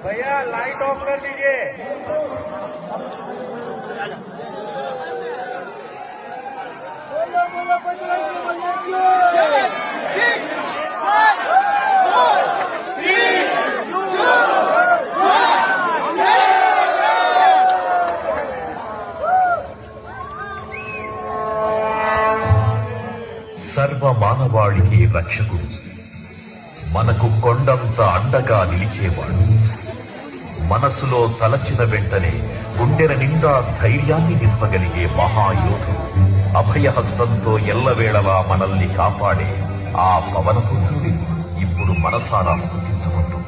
भैया light of कर दीजिए। సర్వ మానవాళికి రక్షకుడు, మనకు కొండంత అండగా నిలిచేవాడు, మనసులో తలచిన వెంటనే గుండెల నిండా ధైర్యాన్ని నింపగలిగే మహాయోధుడు, అభయహస్తంతో ఎల్లవేళలా మనల్ని కాపాడే ఆ పవనపుత్రుడి ఇప్పుడు మనసారా స్తుతించుకుంటూ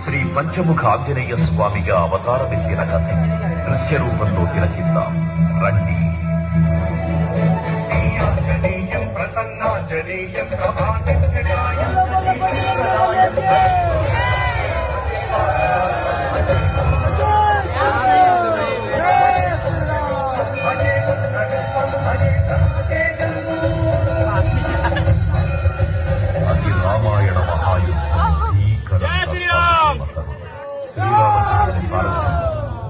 శ్రీ పంచముఖ ఆంజనేయ స్వామిగా అవతారమెత్తిన కథ దృశ్య రూపంలో తిలకిద్దాం రండి. ప్రసన్నాంజనేయం అది రామాయణ మహాయుద్ధం.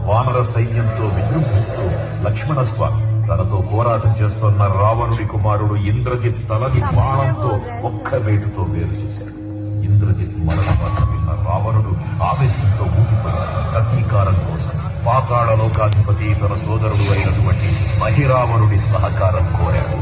వానర సైన్యంతో విజృంభిస్తూ లక్ష్మణస్వామి తనతో పోరాటం చేస్తున్న రావణుడి కుమారుడు ఇంద్రజిత్ తలని బాణంతో ఒక్క వేటుతో వేరు చేశాడు. ఇంద్రజిత్ మరణ వార్త విన్న రావణుడు ఆవేశంతో ఊగిపోయాడు. ప్రతీకారం కోసం పాతాళ లోకాధిపతి తన సోదరుడు అయినటువంటి మహిరావణుడి సహకారం కోరాడు.